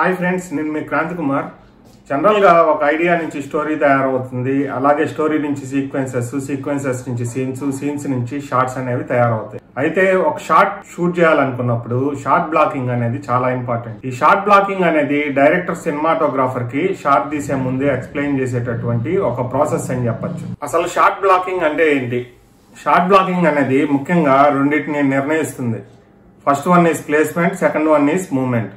Hi friends, నేను మీ క్రాంతి కుమార్. జనరల్గా ఒక ఐడియా నుంచి స్టోరీ తయారవుతుంది, అలాగే స్టోరీ నుంచి సీక్వెన్సెస్ నుంచి సీన్స్ నుంచి షార్ట్స్ అనేవి తయారవుతాయి. అయితే ఒక షార్ట్ షూట్ చేయాలనుకున్నప్పుడు షార్ట్ బ్లాకింగ్ అనేది చాలా ఇంపార్టెంట్. ఈ షార్ట్ బ్లాకింగ్ అనేది డైరెక్టర్ సినిమాటోగ్రాఫర్ కి షార్ట్ తీసే ముందే ఎక్స్ప్లెయిన్ చేసేటటువంటి ఒక ప్రాసెస్ అని చెప్పొచ్చు. అసలు షార్ట్ బ్లాకింగ్ అంటే ఏంటి? షార్ట్ బ్లాకింగ్ అనేది ముఖ్యంగా రెండింటిని నిర్ణయిస్తుంది. First one is placement, second one is movement.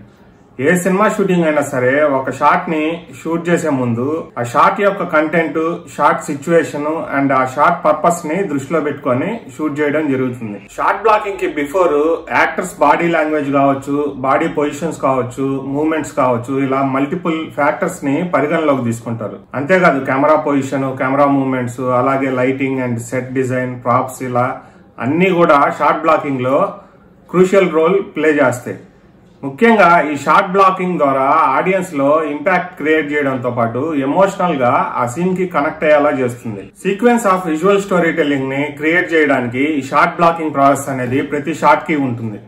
A cinema shooting అయినా సరే ఒక షాట్ ని షూట్ చేసే ముందు ఆ షాట్ యొక్క కంటెంట్, షాట్ సిచ్యువేషన్ అండ్ ఆ షాట్ పర్పస్ ని దృష్టిలో పెట్టుకొని షూట్ చేయడం జరుగుతుంది. షార్ట్ బ్లాకింగ్ కి బిఫోర్ యాక్టర్స్ బాడీ లాంగ్వేజ్ కావచ్చు, బాడీ పొజిషన్స్ కావచ్చు, మూవ్మెంట్స్ కావచ్చు, ఇలా మల్టిపుల్ ఫ్యాక్టర్స్ ని పరిగణలోకి తీసుకుంటారు. అంతేకాదు కెమెరా పొజిషన్, కెమెరా మూవ్మెంట్స్, అలాగే lighting and set design, props, ఇలా అన్ని కూడా షార్ట్ బ్లాకింగ్ లో క్రూషియల్ రోల్ ప్లే చేస్తాయి. ముఖ్యంగా ఈ షార్ట్ బ్లాకింగ్ ద్వారా ఆడియన్స్ లో ఇంపాక్ట్ క్రియేట్ చేయడంతో పాటు ఎమోషనల్ గా ఆ సీన్ కి కనెక్ట్ అయ్యేలా చేస్తుంది. Sequence of visual story telling ని క్రియేట్ చేయడానికి ఈ షార్ట్ బ్లాకింగ్ ప్రాసెస్ అనేది ప్రతి షాట్ కి ఉంటుంది.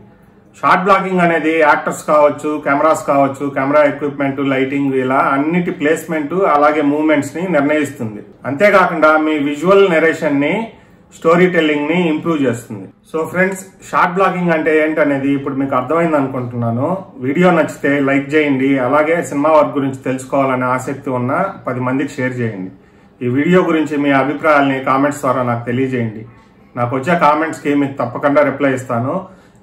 షార్ట్ బ్లాకింగ్ అనేది యాక్టర్స్ కావచ్చు, కెమెరాస్ కావచ్చు, కెమెరా ఎక్విప్మెంట్, లైటింగ్, ఇలా అన్నిటి ప్లేస్మెంట్ అలాగే మూవ్మెంట్స్ ని నిర్ణయిస్తుంది. అంతేకాకుండా మీ విజువల్ నెరేషన్ ని, స్టోరీ టెల్లింగ్ ని ఇంప్రూవ్ చేస్తుంది. సో ఫ్రెండ్స్, షార్ట్ బ్లాకింగ్ అంటే ఏంటనేది ఇప్పుడు మీకు అర్థమైంది అనుకుంటున్నాను. వీడియో నచ్చితే లైక్ చేయండి, అలాగే సినిమా వర్క్ గురించి తెలుసుకోవాలనే ఆసక్తి ఉన్న 10 మందికి షేర్ చేయండి. ఈ వీడియో గురించి మీ అభిప్రాయాల్ని కామెంట్స్ ద్వారా నాకు తెలియజేయండి. నాకు వచ్చే కామెంట్స్ కి మీకు తప్పకుండా రిప్లై ఇస్తాను.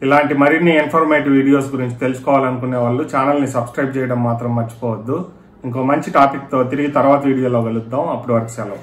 ఇలాంటి మరిన్ని ఇన్ఫర్మేటివ్ వీడియోస్ గురించి తెలుసుకోవాలనుకునే వాళ్ళు ఛానల్ ని సబ్స్క్రైబ్ చేయడం మాత్రం మర్చిపోవద్దు. ఇంకో మంచి టాపిక్ తో తిరిగి తర్వాత వీడియోలో కలుద్దాం. అప్పటి వరకు సెలవు.